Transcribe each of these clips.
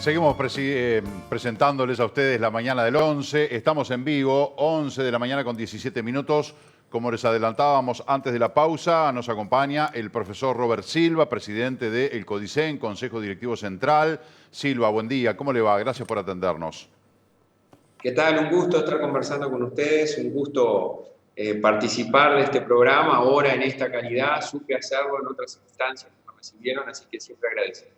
Seguimos presentándoles a ustedes la mañana del 11. Estamos en vivo, 11 de la mañana con 17 minutos. Como les adelantábamos antes de la pausa, nos acompaña el profesor Robert Silva, presidente del CODICEN, Consejo Directivo Central. Silva, buen día. ¿Cómo le va? Gracias por atendernos. ¿Qué tal? Un gusto estar conversando con ustedes, un gusto participar de este programa, ahora en esta calidad. Supe hacerlo en otras instancias que me recibieron, así que siempre agradecido.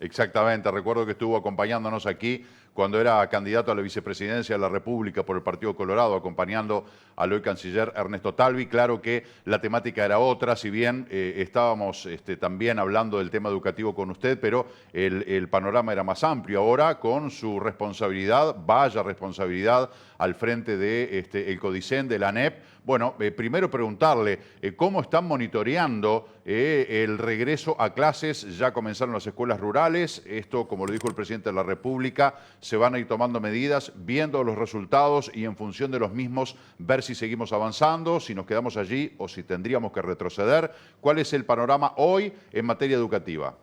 Exactamente, recuerdo que estuvo acompañándonos aquí cuando era candidato a la vicepresidencia de la República por el Partido Colorado, acompañando al hoy canciller Ernesto Talvi. Claro que la temática era otra, si bien estábamos también hablando del tema educativo con usted, pero el panorama era más amplio. Ahora, con su responsabilidad, vaya responsabilidad al frente de el CODICEN, de la ANEP. Bueno, primero preguntarle cómo están monitoreando el regreso a clases. Ya comenzaron las escuelas rurales. Esto, como lo dijo el presidente de la República, se van a ir tomando medidas, viendo los resultados y en función de los mismos ver si seguimos avanzando, si nos quedamos allí o si tendríamos que retroceder. ¿Cuál es el panorama hoy en materia educativa?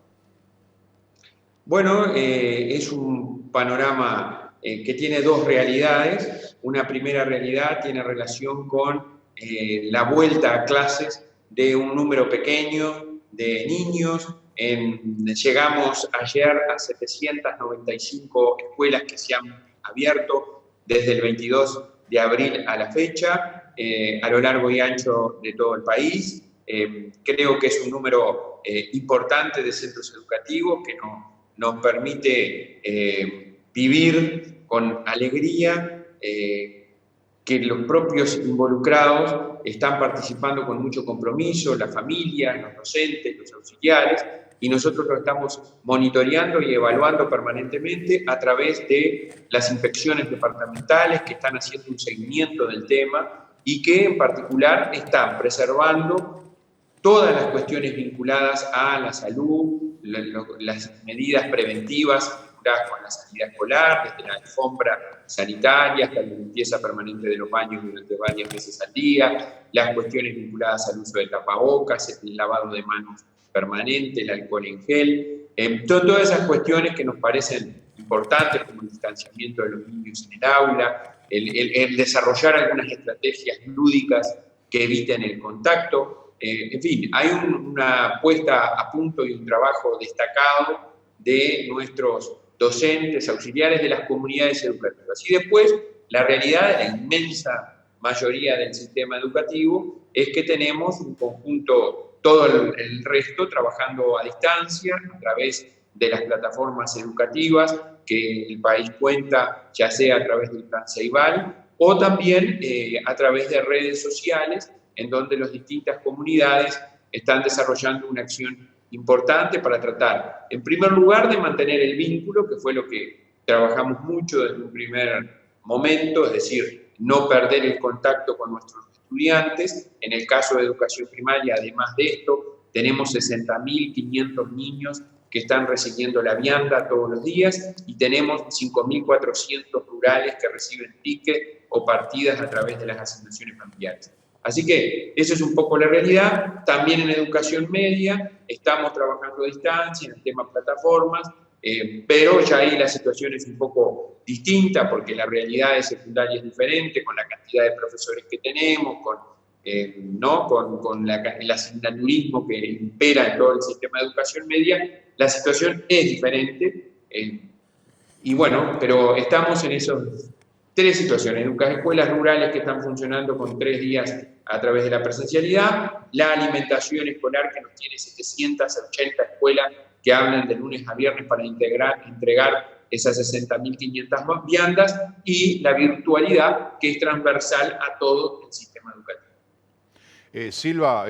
Bueno, es un panorama que tiene dos realidades. Una primera realidad tiene relación con la vuelta a clases de un número pequeño de niños. Llegamos ayer a 795 escuelas que se han abierto desde el 22 de abril a la fecha, a lo largo y ancho de todo el país. Creo que es un número importante de centros educativos que nos permite vivir con alegría, que los propios involucrados están participando con mucho compromiso, la familia, los docentes, los auxiliares, y nosotros lo estamos monitoreando y evaluando permanentemente a través de las inspecciones departamentales que están haciendo un seguimiento del tema y que en particular están preservando todas las cuestiones vinculadas a la salud, las medidas preventivas vinculadas con la sanidad escolar, desde la alfombra sanitaria hasta la limpieza permanente de los baños durante varias veces al día, las cuestiones vinculadas al uso de tapabocas, el lavado de manos permanente, el alcohol en gel, todas esas cuestiones que nos parecen importantes, como el distanciamiento de los niños en el aula, el desarrollar algunas estrategias lúdicas que eviten el contacto. En fin, hay una puesta a punto y un trabajo destacado de nuestros docentes, auxiliares de las comunidades educativas. Y después, la realidad de la inmensa mayoría del sistema educativo es que tenemos un conjunto, todo el resto, trabajando a distancia, a través de las plataformas educativas que el país cuenta, ya sea a través del Plan Ceibal o también a través de redes sociales, en donde las distintas comunidades están desarrollando una acción importante para tratar, en primer lugar, de mantener el vínculo, que fue lo que trabajamos mucho desde un primer momento, es decir, no perder el contacto con nuestros estudiantes. En el caso de educación primaria, además de esto, tenemos 60.500 niños que están recibiendo la vianda todos los días y tenemos 5.400 rurales que reciben tickets o partidas a través de las asignaciones familiares. Así que esa es un poco la realidad. También en educación media estamos trabajando a distancia en el tema plataformas, pero ya ahí la situación es un poco distinta porque la realidad de secundaria es diferente, con la cantidad de profesores que tenemos, con el asignaturismo que impera en todo el sistema de educación media, la situación es diferente. Y bueno, pero estamos en esos tres situaciones: escuelas rurales que están funcionando con 3 días a través de la presencialidad, la alimentación escolar que nos tiene 780 escuelas que hablan de lunes a viernes para entregar esas 60.500 viandas, y la virtualidad que es transversal a todo el sistema educativo. Silva,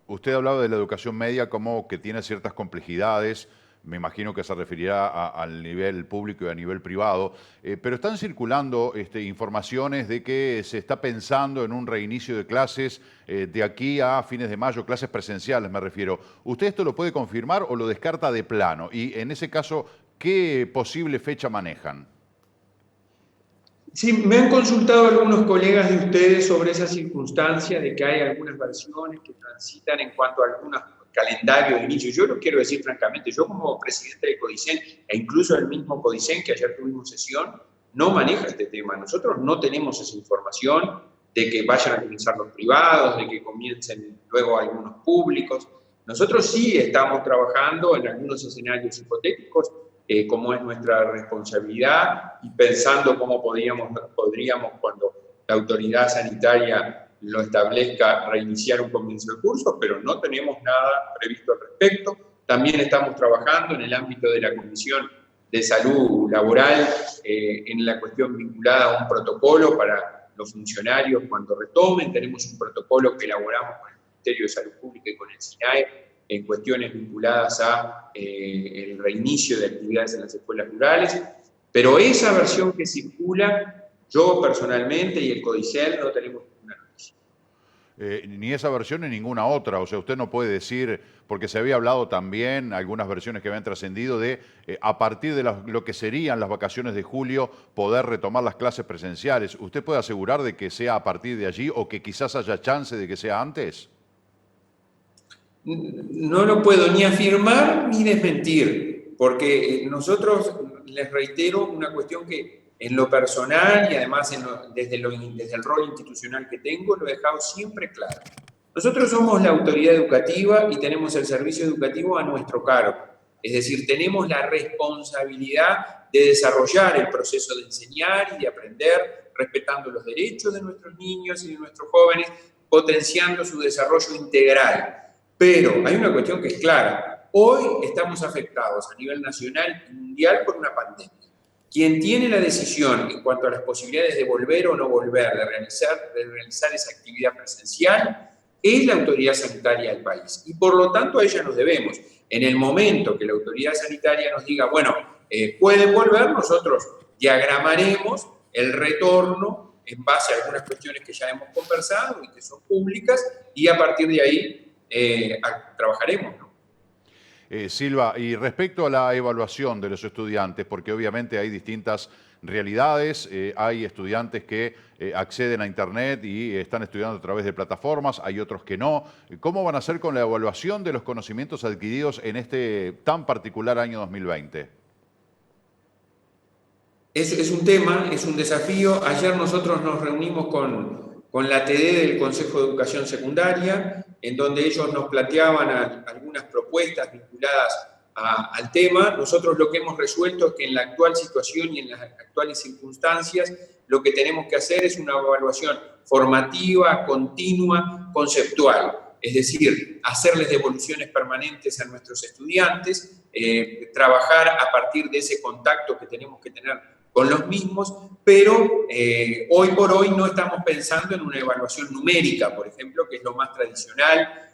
usted ha hablado de la educación media como que tiene ciertas complejidades. Me imagino que se referirá al nivel público y a nivel privado, pero están circulando informaciones de que se está pensando en un reinicio de clases de aquí a fines de mayo, clases presenciales me refiero. ¿Usted esto lo puede confirmar o lo descarta de plano? Y en ese caso, ¿qué posible fecha manejan? Sí, me han consultado algunos colegas de ustedes sobre esa circunstancia de que hay algunas versiones que transitan en cuanto a algunos calendarios de inicio. Yo lo quiero decir francamente, yo como presidente de Codicen, e incluso el mismo Codicen que ayer tuvimos sesión, no maneja este tema. Nosotros no tenemos esa información de que vayan a comenzar los privados, de que comiencen luego algunos públicos. Nosotros sí estamos trabajando en algunos escenarios hipotéticos, cómo es nuestra responsabilidad y pensando cómo podríamos, cuando la autoridad sanitaria lo establezca, reiniciar un comienzo de curso, pero no tenemos nada previsto al respecto. También estamos trabajando en el ámbito de la Comisión de Salud Laboral, en la cuestión vinculada a un protocolo para los funcionarios cuando retomen. Tenemos un protocolo que elaboramos con el Ministerio de Salud Pública y con el SINAE, en cuestiones vinculadas a el reinicio de actividades en las escuelas rurales, pero esa versión que circula, yo personalmente y el Codicen no tenemos ninguna noticia. Ni esa versión ni ninguna otra, o sea, usted no puede decir, porque se había hablado también, algunas versiones que habían trascendido de a partir de lo que serían las vacaciones de julio, poder retomar las clases presenciales. ¿Usted puede asegurar de que sea a partir de allí o que quizás haya chance de que sea antes? No lo puedo ni afirmar ni desmentir, porque nosotros, les reitero, una cuestión que en lo personal y además desde el rol institucional que tengo, lo he dejado siempre claro. Nosotros somos la autoridad educativa y tenemos el servicio educativo a nuestro cargo. Es decir, tenemos la responsabilidad de desarrollar el proceso de enseñar y de aprender, respetando los derechos de nuestros niños y de nuestros jóvenes, potenciando su desarrollo integral. Pero hay una cuestión que es clara. Hoy estamos afectados a nivel nacional y mundial por una pandemia. Quien tiene la decisión en cuanto a las posibilidades de volver o no volver, de realizar esa actividad presencial, es la autoridad sanitaria del país. Y por lo tanto a ella nos debemos. En el momento que la autoridad sanitaria nos diga, bueno, pueden volver, nosotros diagramaremos el retorno en base a algunas cuestiones que ya hemos conversado y que son públicas, y a partir de ahí trabajaremos, ¿no? Silva, y respecto a la evaluación de los estudiantes, porque obviamente hay distintas realidades, hay estudiantes que acceden a Internet y están estudiando a través de plataformas, hay otros que no. ¿Cómo van a hacer con la evaluación de los conocimientos adquiridos en este tan particular año 2020? Es un tema, es un desafío. Ayer nosotros nos reunimos con la TD del Consejo de Educación Secundaria, en donde ellos nos planteaban algunas propuestas vinculadas al tema. Nosotros lo que hemos resuelto es que en la actual situación y en las actuales circunstancias, lo que tenemos que hacer es una evaluación formativa, continua, conceptual. Es decir, hacerles devoluciones permanentes a nuestros estudiantes, trabajar a partir de ese contacto que tenemos que tener con los mismos, pero hoy por hoy no estamos pensando en una evaluación numérica, por ejemplo, que es lo más tradicional,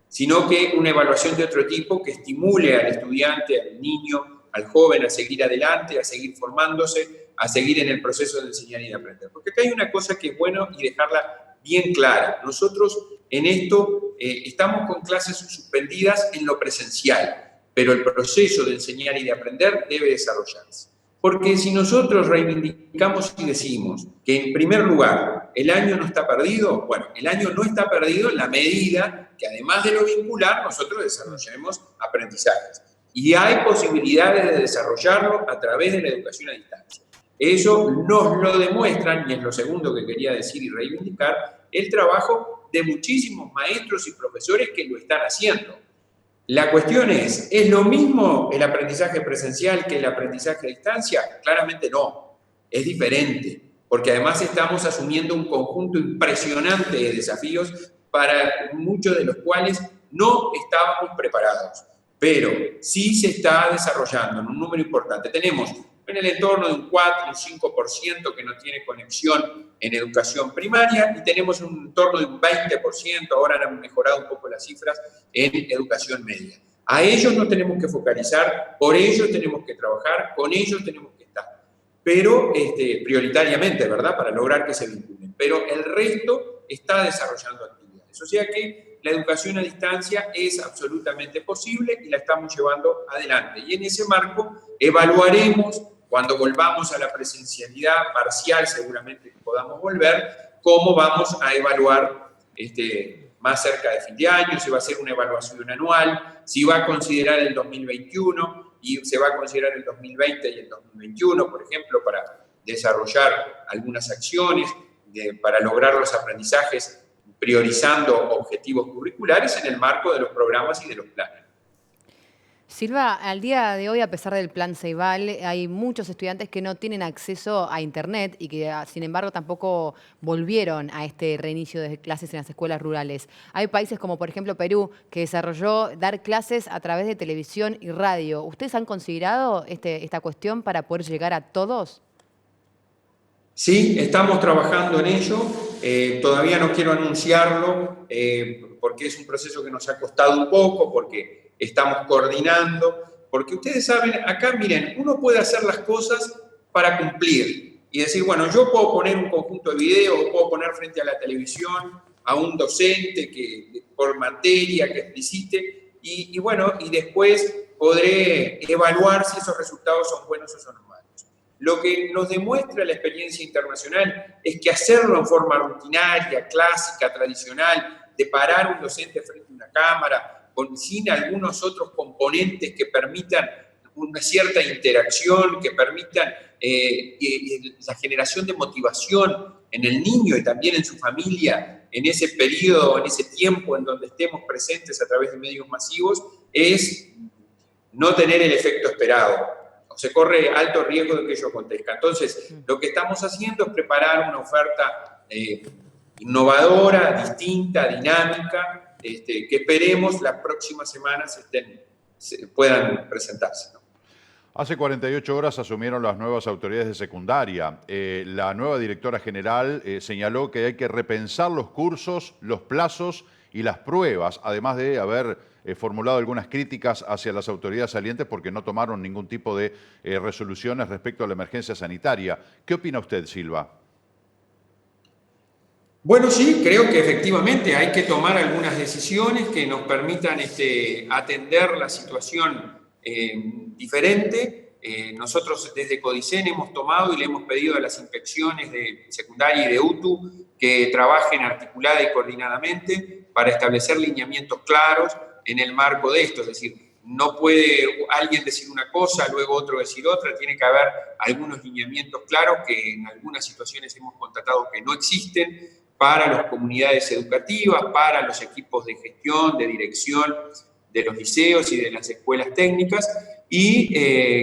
sino que una evaluación de otro tipo que estimule al estudiante, al niño, al joven a seguir adelante, a seguir formándose, a seguir en el proceso de enseñar y de aprender. Porque acá hay una cosa que es bueno y dejarla bien clara. Nosotros en esto estamos con clases suspendidas en lo presencial, pero el proceso de enseñar y de aprender debe desarrollarse. Porque si nosotros reivindicamos y decimos que en primer lugar el año no está perdido, bueno, el año no está perdido en la medida que además de lo vincular nosotros desarrollemos aprendizajes. Y hay posibilidades de desarrollarlo a través de la educación a distancia. Eso nos lo demuestran, y es lo segundo que quería decir y reivindicar, el trabajo de muchísimos maestros y profesores que lo están haciendo. La cuestión ¿es lo mismo el aprendizaje presencial que el aprendizaje a distancia? Claramente no, es diferente, porque además estamos asumiendo un conjunto impresionante de desafíos para muchos de los cuales no estábamos preparados, pero sí se está desarrollando en un número importante. Tenemos en el entorno de un 4, un 5% que no tiene conexión en educación primaria y tenemos un entorno de un 20%, ahora han mejorado un poco las cifras, en educación media. A ellos nos tenemos que focalizar, por ellos tenemos que trabajar, con ellos tenemos que estar, pero prioritariamente, ¿verdad?, para lograr que se vinculen. Pero el resto está desarrollando actividades. O sea que la educación a distancia es absolutamente posible y la estamos llevando adelante. Y en ese marco evaluaremos cuando volvamos a la presencialidad parcial, seguramente que podamos volver, cómo vamos a evaluar más cerca de fin de año, si va a ser una evaluación anual, si va a considerar el 2021 y se va a considerar el 2020 y el 2021, por ejemplo, para desarrollar algunas acciones para lograr los aprendizajes priorizando objetivos curriculares en el marco de los programas y de los planes. Silva, al día de hoy, a pesar del plan Ceibal, hay muchos estudiantes que no tienen acceso a Internet y que, sin embargo, tampoco volvieron a este reinicio de clases en las escuelas rurales. Hay países como, por ejemplo, Perú, que desarrolló dar clases a través de televisión y radio. ¿Ustedes han considerado esta cuestión para poder llegar a todos? Sí, estamos trabajando en ello. Todavía no quiero anunciarlo porque es un proceso que nos ha costado un poco, porque estamos coordinando, porque ustedes saben, acá miren, uno puede hacer las cosas para cumplir y decir, bueno, yo puedo poner un conjunto de videos, puedo poner frente a la televisión a un docente que por materia que explicite y bueno, y después podré evaluar si esos resultados son buenos o son malos. Lo que nos demuestra la experiencia internacional es que hacerlo en forma rutinaria, clásica, tradicional, de parar un docente frente a una cámara, sin algunos otros componentes que permitan una cierta interacción, que permitan la generación de motivación en el niño y también en su familia, en ese periodo, en ese tiempo en donde estemos presentes a través de medios masivos, es no tener el efecto esperado. Se corre alto riesgo de que ello acontezca. Entonces, lo que estamos haciendo es preparar una oferta innovadora, distinta, dinámica, que esperemos las próximas semanas puedan presentarse, ¿no? Hace 48 horas asumieron las nuevas autoridades de secundaria. La nueva directora general señaló que hay que repensar los cursos, los plazos y las pruebas, además de haber formulado algunas críticas hacia las autoridades salientes porque no tomaron ningún tipo de resoluciones respecto a la emergencia sanitaria. ¿Qué opina usted, Silva? Bueno, sí, creo que efectivamente hay que tomar algunas decisiones que nos permitan atender la situación diferente. Nosotros desde Codicen hemos tomado y le hemos pedido a las inspecciones de secundaria y de UTU que trabajen articulada y coordinadamente para establecer lineamientos claros en el marco de esto. Es decir, no puede alguien decir una cosa, luego otro decir otra, tiene que haber algunos lineamientos claros que en algunas situaciones hemos constatado que no existen, para las comunidades educativas, para los equipos de gestión, de dirección de los liceos y de las escuelas técnicas, y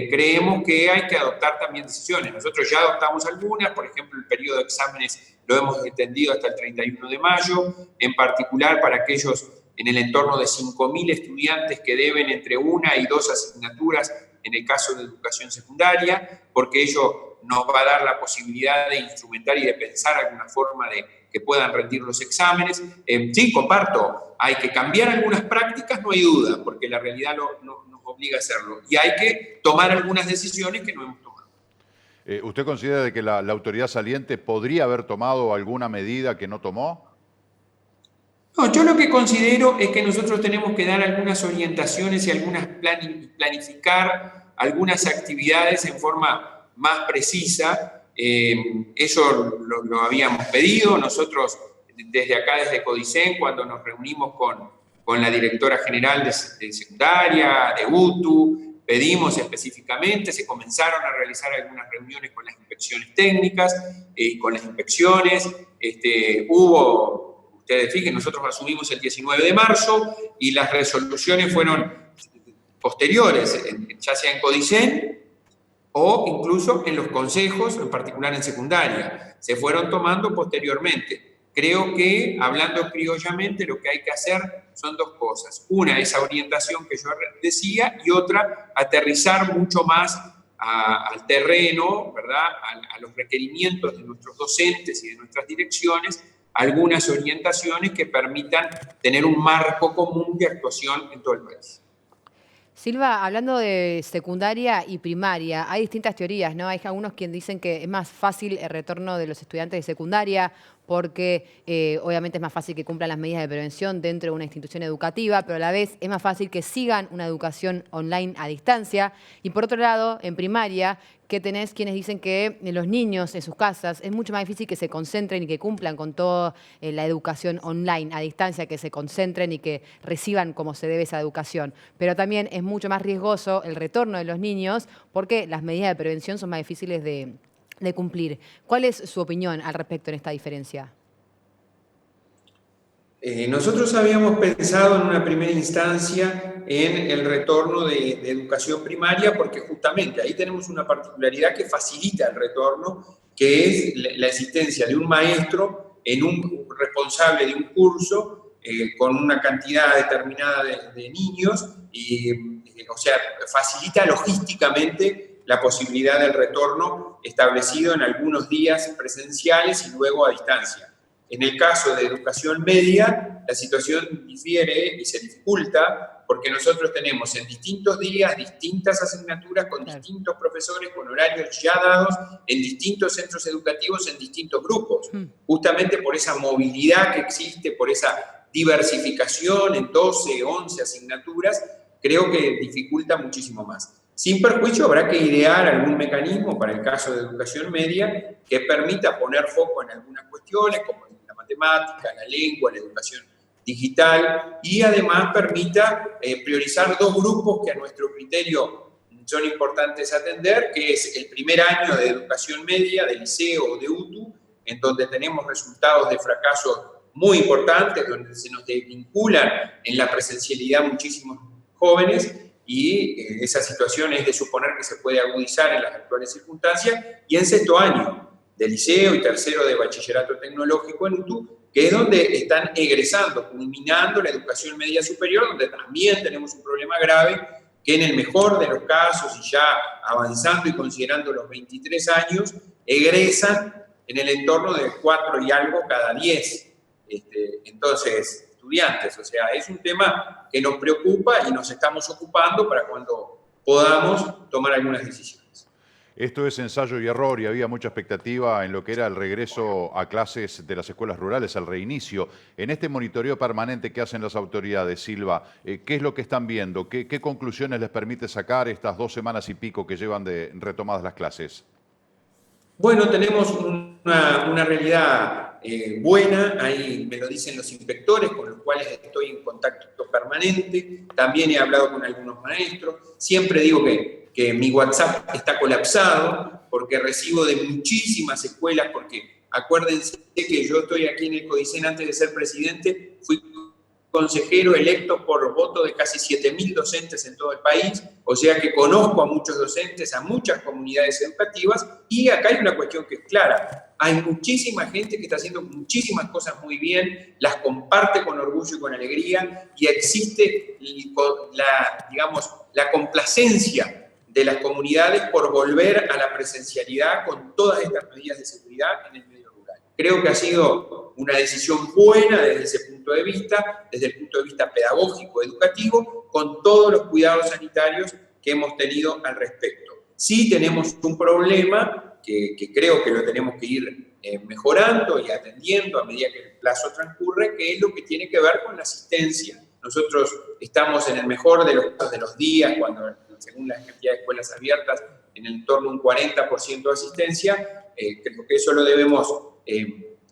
creemos que hay que adoptar también decisiones. Nosotros ya adoptamos algunas, por ejemplo, el periodo de exámenes lo hemos extendido hasta el 31 de mayo, en particular para aquellos en el entorno de 5.000 estudiantes que deben entre 1 y 2 asignaturas en el caso de educación secundaria, porque ello nos va a dar la posibilidad de instrumentar y de pensar alguna forma de que puedan rendir los exámenes. Sí, comparto, hay que cambiar algunas prácticas, no hay duda, porque la realidad nos obliga a hacerlo. Y hay que tomar algunas decisiones que no hemos tomado. ¿Usted considera que la autoridad saliente podría haber tomado alguna medida que no tomó? No, yo lo que considero es que nosotros tenemos que dar algunas orientaciones y planificar algunas actividades en forma más precisa. Eso lo habíamos pedido nosotros desde acá, desde Codicen, cuando nos reunimos con la directora general de secundaria, de UTU, pedimos específicamente, se comenzaron a realizar algunas reuniones con las inspecciones técnicas, con las inspecciones, ustedes fíjense, nosotros asumimos el 19 de marzo y las resoluciones fueron posteriores, ya sea en Codicen o incluso en los consejos, en particular en secundaria, se fueron tomando posteriormente. Creo que, hablando criollamente, lo que hay que hacer son dos cosas. Una, esa orientación que yo decía, y otra, aterrizar mucho más al terreno, ¿verdad? A los requerimientos de nuestros docentes y de nuestras direcciones, algunas orientaciones que permitan tener un marco común de actuación en todo el país. Silva, hablando de secundaria y primaria, hay distintas teorías, ¿no? Hay algunos quienes dicen que es más fácil el retorno de los estudiantes de secundaria porque obviamente es más fácil que cumplan las medidas de prevención dentro de una institución educativa, pero a la vez es más fácil que sigan una educación online a distancia. Y por otro lado, en primaria, que tenés quienes dicen que los niños en sus casas es mucho más difícil que se concentren y que cumplan con toda la educación online a distancia, que se concentren y que reciban como se debe esa educación. Pero también es mucho más riesgoso el retorno de los niños porque las medidas de prevención son más difíciles de cumplir. ¿Cuál es su opinión al respecto en esta diferencia? Nosotros habíamos pensado en una primera instancia en el retorno de educación primaria porque justamente ahí tenemos una particularidad que facilita el retorno, que es la existencia de un maestro en un responsable de un curso con una cantidad determinada de niños y, o sea, facilita logísticamente la posibilidad del retorno establecido en algunos días presenciales y luego a distancia. En el caso de educación media, la situación difiere y se dificulta porque nosotros tenemos en distintos días distintas asignaturas con distintos profesores, con horarios ya dados, en distintos centros educativos, en distintos grupos. Justamente por esa movilidad que existe, por esa diversificación en 12, 11 asignaturas, creo que dificulta muchísimo más. Sin perjuicio, habrá que idear algún mecanismo para el caso de educación media que permita poner foco en algunas cuestiones, como la matemática, la lengua, la educación digital, y además permita priorizar dos grupos que a nuestro criterio son importantes atender, que es el primer año de educación media, de liceo o de UTU, en donde tenemos resultados de fracaso muy importantes, donde se nos desvinculan en la presencialidad muchísimos jóvenes, y esa situación es de suponer que se puede agudizar en las actuales circunstancias, y en sexto año de liceo y tercero de bachillerato tecnológico en UTU, que es donde están egresando, culminando la educación media superior, donde también tenemos un problema grave, que en el mejor de los casos, y ya avanzando y considerando los 23 años, egresan en el entorno de 4 y algo cada 10. Entonces, estudiantes, o sea, es un tema que nos preocupa y nos estamos ocupando para cuando podamos tomar algunas decisiones. Esto es ensayo y error y había mucha expectativa en lo que era el regreso a clases de las escuelas rurales, al reinicio. En este monitoreo permanente que hacen las autoridades, Silva, ¿qué es lo que están viendo? ¿Qué conclusiones les permite sacar estas 2 semanas y pico que llevan de retomadas las clases? Bueno, tenemos una realidad buena, ahí me lo dicen los inspectores con los cuales estoy en contacto permanente, también he hablado con algunos maestros, siempre digo que mi WhatsApp está colapsado porque recibo de muchísimas escuelas, porque acuérdense que yo estoy aquí en el Codicen antes de ser presidente, fui consejero electo por voto de casi 7.000 docentes en todo el país, o sea que conozco a muchos docentes, a muchas comunidades educativas, y acá hay una cuestión que es clara. Hay muchísima gente que está haciendo muchísimas cosas muy bien, las comparte con orgullo y con alegría, y existe la complacencia de las comunidades por volver a la presencialidad con todas estas medidas de seguridad en el medio rural. Creo que ha sido una decisión buena desde ese punto de vista, desde el punto de vista pedagógico, educativo, con todos los cuidados sanitarios que hemos tenido al respecto. Sí tenemos un problema que creo que lo tenemos que ir mejorando y atendiendo a medida que el plazo transcurre, que es lo que tiene que ver con la asistencia. Nosotros estamos en el mejor de los días, cuando según la cantidad de escuelas abiertas, en el entorno de un 40% de asistencia. Creo que eso lo debemos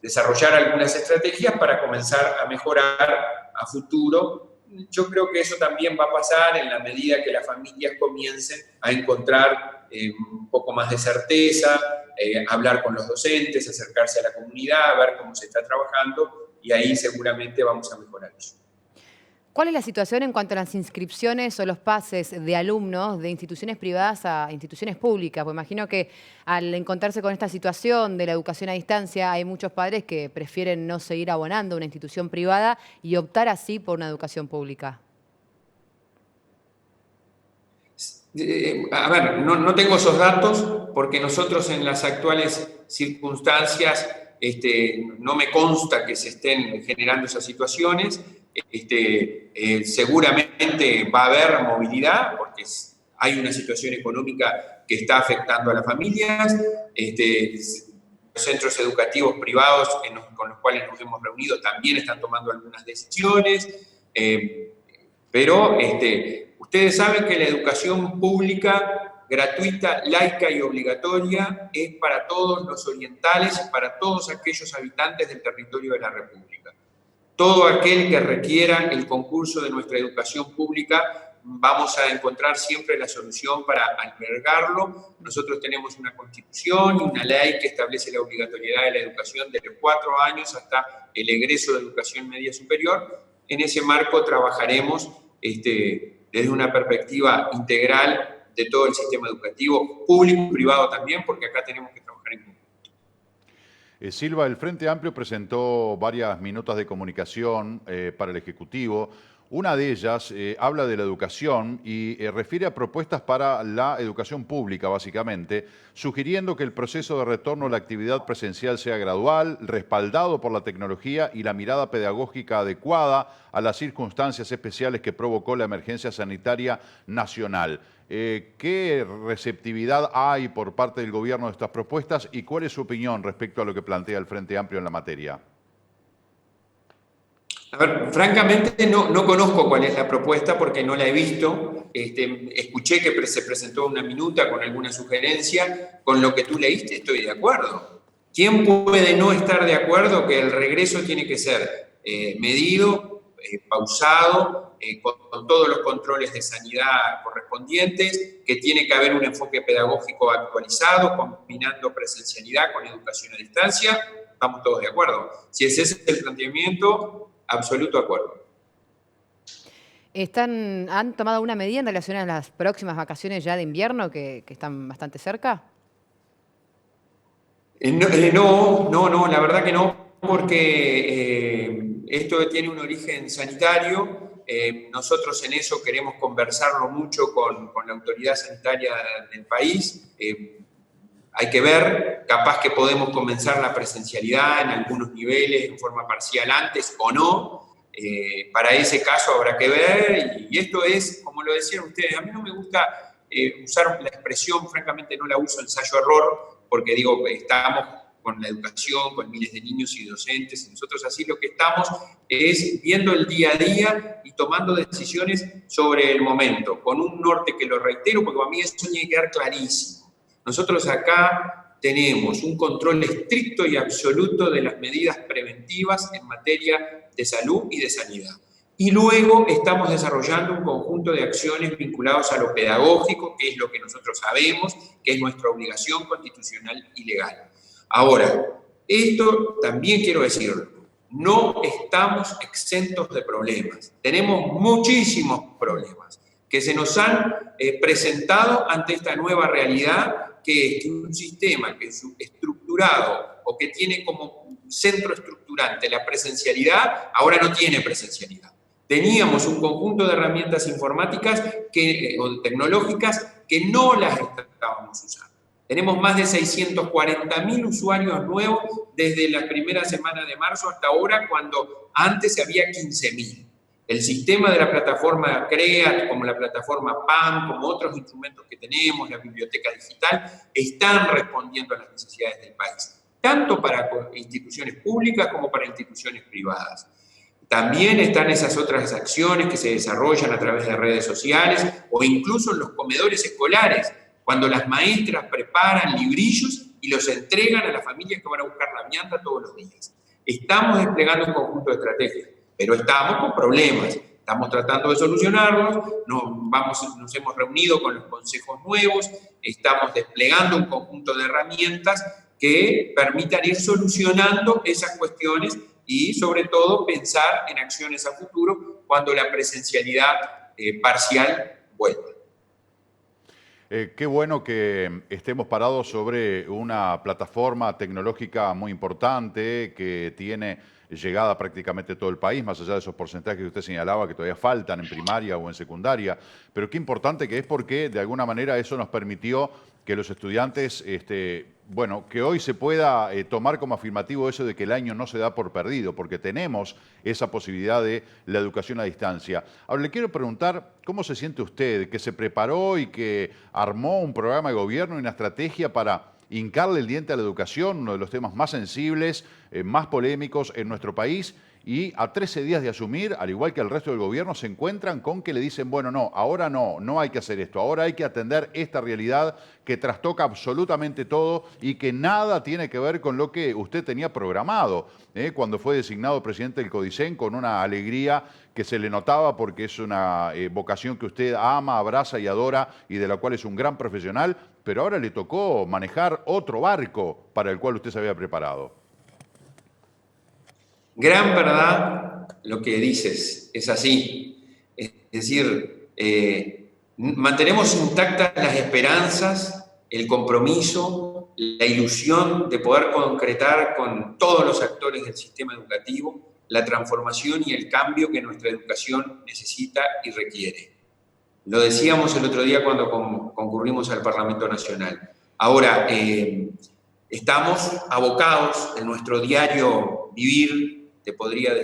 desarrollar algunas estrategias para comenzar a mejorar a futuro. Yo creo que eso también va a pasar en la medida que las familias comiencen a encontrar un poco más de certeza, hablar con los docentes, acercarse a la comunidad, ver cómo se está trabajando, y ahí seguramente vamos a mejorar eso. ¿Cuál es la situación en cuanto a las inscripciones o los pases de alumnos de instituciones privadas a instituciones públicas? Pues imagino que al encontrarse con esta situación de la educación a distancia, hay muchos padres que prefieren no seguir abonando a una institución privada y optar así por una educación pública. A ver, no tengo esos datos porque nosotros en las actuales circunstancias no me consta que se estén generando esas situaciones. Seguramente va a haber movilidad porque hay una situación económica que está afectando a las familias. centros educativos privados con los cuales nos hemos reunido también están tomando algunas decisiones, pero ustedes saben que la educación pública, gratuita, laica y obligatoria es para todos los orientales y para todos aquellos habitantes del territorio de la República. Todo aquel que requiera el concurso de nuestra educación pública, vamos a encontrar siempre la solución para albergarlo. Nosotros tenemos una constitución y una ley que establece la obligatoriedad de la educación desde 4 años hasta el egreso de educación media superior. En ese marco trabajaremos desde una perspectiva integral de todo el sistema educativo, público y privado también, porque acá tenemos que trabajar en conjunto. Silva, el Frente Amplio presentó varias minutas de comunicación para el Ejecutivo. Una de ellas habla de la educación y refiere a propuestas para la educación pública, básicamente, sugiriendo que el proceso de retorno a la actividad presencial sea gradual, respaldado por la tecnología y la mirada pedagógica adecuada a las circunstancias especiales que provocó la emergencia sanitaria nacional. ¿Qué receptividad hay por parte del gobierno de estas propuestas y cuál es su opinión respecto a lo que plantea el Frente Amplio en la materia? A ver, francamente no conozco cuál es la propuesta porque no la he visto. Escuché que se presentó una minuta con alguna sugerencia. Con lo que tú leíste estoy de acuerdo. ¿Quién puede no estar de acuerdo que el regreso tiene que ser medido, pausado, con todos los controles de sanidad correspondientes, que tiene que haber un enfoque pedagógico actualizado, combinando presencialidad con educación a distancia? Estamos todos de acuerdo. Si ese es el planteamiento, absoluto acuerdo. ¿Han tomado una medida en relación a las próximas vacaciones ya de invierno que están bastante cerca? No, la verdad que no, porque esto tiene un origen sanitario. Nosotros en eso queremos conversarlo mucho con la autoridad sanitaria del país. Hay que ver, capaz que podemos comenzar la presencialidad en algunos niveles en forma parcial antes o no. Para ese caso habrá que ver, y esto es, como lo decían ustedes, a mí no me gusta usar la expresión, francamente no la uso ensayo-error, porque digo, estamos con la educación, con miles de niños y docentes, y nosotros así lo que estamos es viendo el día a día y tomando decisiones sobre el momento, con un norte que lo reitero, porque a mí eso tiene que quedar clarísimo. Nosotros acá tenemos un control estricto y absoluto de las medidas preventivas en materia de salud y de sanidad. Y luego estamos desarrollando un conjunto de acciones vinculadas a lo pedagógico, que es lo que nosotros sabemos, que es nuestra obligación constitucional y legal. Ahora, esto también quiero decirlo, no estamos exentos de problemas. Tenemos muchísimos problemas que se nos han presentado ante esta nueva realidad, que es un sistema que es estructurado o que tiene como centro estructurante la presencialidad, ahora no tiene presencialidad. Teníamos un conjunto de herramientas informáticas o tecnológicas que no las estábamos usando. Tenemos más de 640.000 usuarios nuevos desde la primera semana de marzo hasta ahora, cuando antes había 15.000. El sistema de la plataforma CREAT, como la plataforma PAM, como otros instrumentos que tenemos, la biblioteca digital, están respondiendo a las necesidades del país, tanto para instituciones públicas como para instituciones privadas. También están esas otras acciones que se desarrollan a través de redes sociales o incluso en los comedores escolares, cuando las maestras preparan librillos y los entregan a las familias que van a buscar la vianda todos los días. Estamos desplegando un conjunto de estrategias, pero estamos con problemas. Estamos tratando de solucionarlos, nos hemos reunido con los consejos nuevos, estamos desplegando un conjunto de herramientas que permitan ir solucionando esas cuestiones y, sobre todo, pensar en acciones a futuro cuando la presencialidad parcial vuelva. Qué bueno que estemos parados sobre una plataforma tecnológica muy importante que tiene llegada a prácticamente todo el país, más allá de esos porcentajes que usted señalaba que todavía faltan en primaria o en secundaria. Pero qué importante que es, porque de alguna manera eso nos permitió que los estudiantes, que hoy se pueda tomar como afirmativo eso de que el año no se da por perdido, porque tenemos esa posibilidad de la educación a distancia. Ahora le quiero preguntar, ¿cómo se siente usted que se preparó y que armó un programa de gobierno y una estrategia para hincarle el diente a la educación, uno de los temas más sensibles, más polémicos en nuestro país, y a 13 días de asumir, al igual que el resto del gobierno, se encuentran con que le dicen, bueno, no hay que hacer esto, ahora hay que atender esta realidad que trastoca absolutamente todo y que nada tiene que ver con lo que usted tenía programado cuando fue designado presidente del CODICEN, con una alegría que se le notaba porque es una vocación que usted ama, abraza y adora y de la cual es un gran profesional, pero ahora le tocó manejar otro barco para el cual usted se había preparado. Gran verdad lo que dices, es así. Es decir, mantenemos intactas las esperanzas, el compromiso, la ilusión de poder concretar con todos los actores del sistema educativo la transformación y el cambio que nuestra educación necesita y requiere. Lo decíamos el otro día cuando concurrimos al Parlamento Nacional. Ahora, estamos abocados en nuestro diario vivir, les podría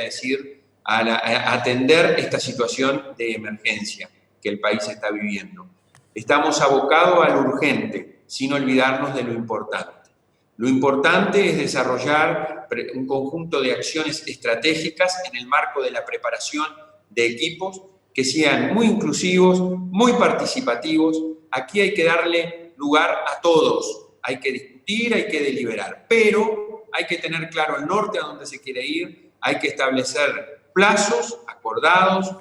decir, a atender esta situación de emergencia que el país está viviendo. Estamos abocados a lo urgente, sin olvidarnos de lo importante. Lo importante es desarrollar un conjunto de acciones estratégicas en el marco de la preparación de equipos que sean muy inclusivos, muy participativos. Aquí hay que darle lugar a todos, hay que discutir, hay que deliberar, pero hay que tener claro el norte a dónde se quiere ir, hay que establecer plazos acordados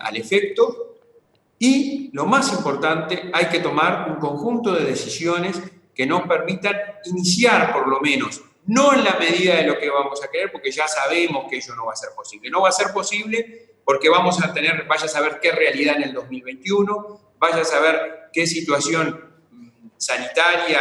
al efecto y, lo más importante, hay que tomar un conjunto de decisiones que nos permitan iniciar, por lo menos, no en la medida de lo que vamos a querer, porque ya sabemos que ello no va a ser posible. No va a ser posible porque vaya a saber qué realidad en el 2021, vaya a saber qué situación sanitaria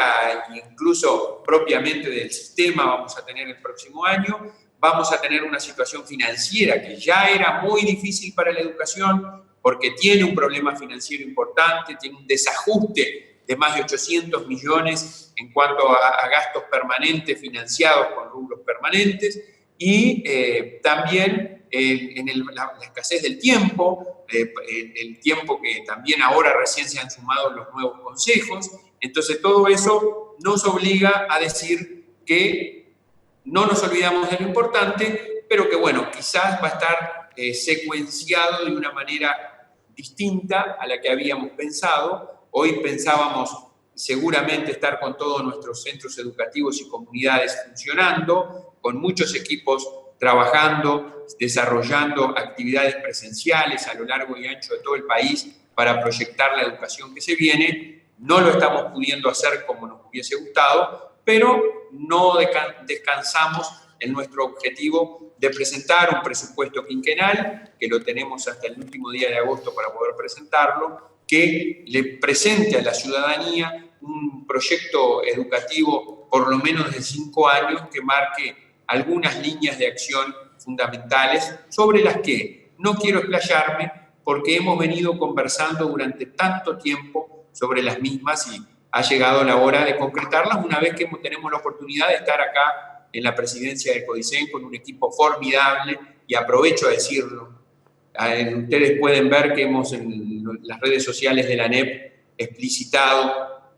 e incluso propiamente del sistema vamos a tener el próximo año, vamos a tener una situación financiera que ya era muy difícil para la educación porque tiene un problema financiero importante, tiene un desajuste de más de 800 millones en cuanto a gastos permanentes financiados con rubros permanentes y también la escasez del tiempo, el tiempo que también ahora recién se han sumado los nuevos consejos. Entonces todo eso nos obliga a decir que no nos olvidamos de lo importante, pero que bueno, quizás va a estar secuenciado de una manera distinta a la que habíamos pensado. Hoy pensábamos seguramente estar con todos nuestros centros educativos y comunidades funcionando, con muchos equipos trabajando, desarrollando actividades presenciales a lo largo y ancho de todo el país para proyectar la educación que se viene. No lo estamos pudiendo hacer como nos hubiese gustado, pero no descansamos en nuestro objetivo de presentar un presupuesto quinquenal, que lo tenemos hasta el último día de agosto para poder presentarlo, que le presente a la ciudadanía un proyecto educativo por lo menos de 5 años que marque algunas líneas de acción fundamentales sobre las que no quiero explayarme porque hemos venido conversando durante tanto tiempo sobre las mismas y ha llegado la hora de concretarlas una vez que tenemos la oportunidad de estar acá en la presidencia del CODICEN con un equipo formidable y aprovecho a decirlo. Ustedes pueden ver que hemos en las redes sociales de la ANEP explicitado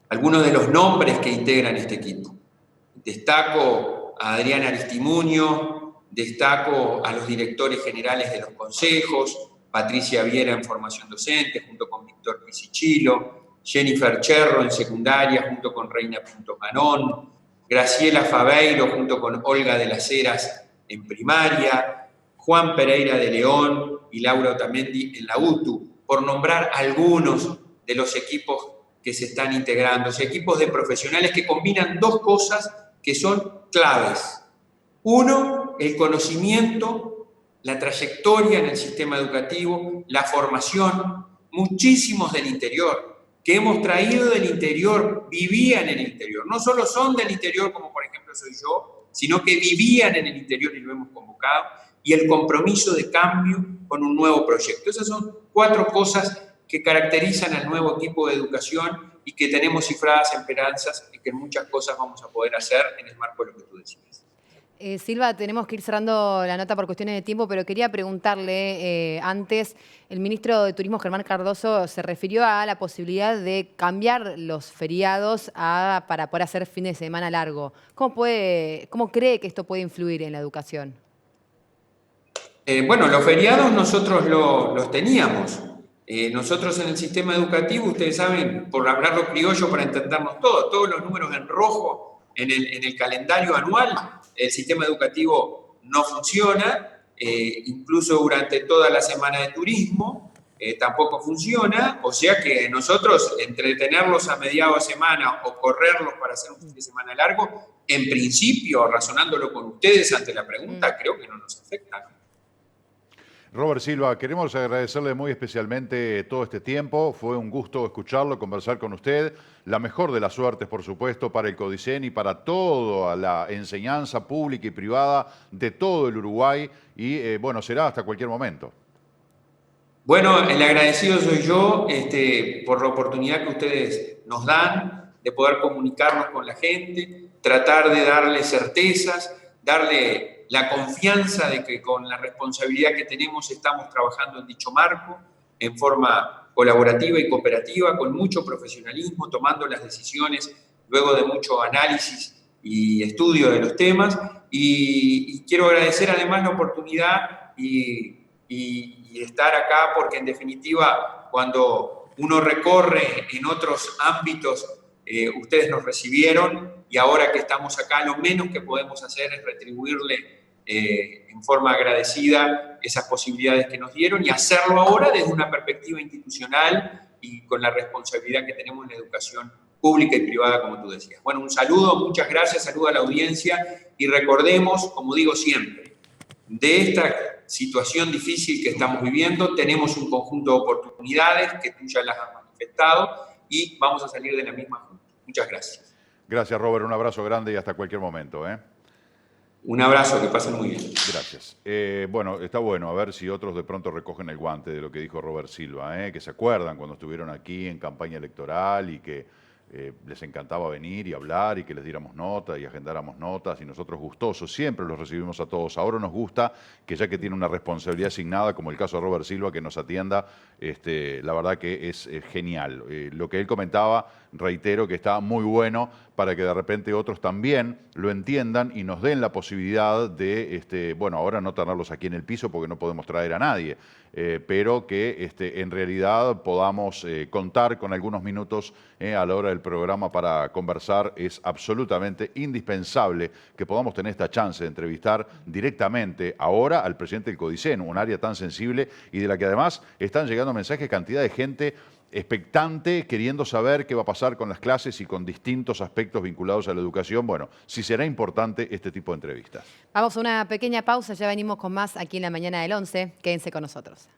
algunos de los nombres que integran este equipo. Destaco a Adriana Aristimuño, destaco a los directores generales de los consejos, Patricia Viera en formación docente, junto con Víctor Pisichilo, Jennifer Cherro en secundaria, junto con Reina Pinto Manón, Graciela Fabeiro, junto con Olga de las Heras en primaria, Juan Pereira de León y Laura Otamendi en la UTU, por nombrar algunos de los equipos que se están integrando, equipos de profesionales que combinan dos cosas que son claves. Uno, el conocimiento, la trayectoria en el sistema educativo, la formación, muchísimos del interior, que hemos traído del interior, vivían en el interior. No solo son del interior, como por ejemplo soy yo, sino que vivían en el interior y lo hemos convocado, y el compromiso de cambio con un nuevo proyecto. Esas son 4 cosas que caracterizan al nuevo equipo de educación y que tenemos cifradas esperanzas y que muchas cosas vamos a poder hacer en el marco de lo que tú decías. Silva, tenemos que ir cerrando la nota por cuestiones de tiempo, pero quería preguntarle, antes, el ministro de Turismo, Germán Cardoso, se refirió a la posibilidad de cambiar los feriados para poder hacer fin de semana largo. ¿Cómo cree que esto puede influir en la educación? Bueno, los feriados nosotros los teníamos. Nosotros en el sistema educativo, ustedes saben, por hablarlo criollo para entendernos todos los números en rojo en el calendario anual, el sistema educativo no funciona, incluso durante toda la semana de turismo tampoco funciona, o sea que nosotros entretenerlos a mediados de semana o correrlos para hacer un fin de semana largo, en principio, razonándolo con ustedes ante la pregunta, creo que no nos afecta. Robert Silva, queremos agradecerle muy especialmente todo este tiempo. Fue un gusto escucharlo, conversar con usted. La mejor de las suertes, por supuesto, para el CODICEN y para toda la enseñanza pública y privada de todo el Uruguay. Y bueno, será hasta cualquier momento. Bueno, el agradecido soy yo por la oportunidad que ustedes nos dan de poder comunicarnos con la gente, tratar de darle certezas, darle la confianza de que con la responsabilidad que tenemos estamos trabajando en dicho marco en forma colaborativa y cooperativa, con mucho profesionalismo, tomando las decisiones luego de mucho análisis y estudio de los temas. Y quiero agradecer además la oportunidad y estar acá, porque en definitiva cuando uno recorre en otros ámbitos, ustedes nos recibieron y ahora que estamos acá lo menos que podemos hacer es retribuirle en forma agradecida esas posibilidades que nos dieron y hacerlo ahora desde una perspectiva institucional y con la responsabilidad que tenemos en la educación pública y privada, como tú decías. Bueno, un saludo, muchas gracias, saludo a la audiencia y recordemos, como digo siempre, de esta situación difícil que estamos viviendo tenemos un conjunto de oportunidades que tú ya las has manifestado y vamos a salir de la misma junta. Muchas gracias. Gracias, Robert. Un abrazo grande y hasta cualquier momento. Un abrazo, que pasen muy bien. Gracias. Bueno, está bueno, a ver si otros de pronto recogen el guante de lo que dijo Robert Silva, que se acuerdan cuando estuvieron aquí en campaña electoral y que les encantaba venir y hablar y que les diéramos notas y agendáramos notas y nosotros gustosos, siempre los recibimos a todos. Ahora nos gusta que ya que tiene una responsabilidad asignada, como el caso de Robert Silva, que nos atienda, la verdad que es genial. Lo que él comentaba, reitero que está muy bueno para que de repente otros también lo entiendan y nos den la posibilidad de, bueno, ahora no tenerlos aquí en el piso porque no podemos traer a nadie, pero que en realidad podamos contar con algunos minutos a la hora del programa para conversar. Es absolutamente indispensable que podamos tener esta chance de entrevistar directamente ahora al presidente del CODICEN, un área tan sensible y de la que además están llegando mensajes, cantidad de gente expectante, queriendo saber qué va a pasar con las clases y con distintos aspectos vinculados a la educación. Bueno, sí será importante este tipo de entrevistas. Vamos a una pequeña pausa, ya venimos con más aquí en la mañana del 11. Quédense con nosotros.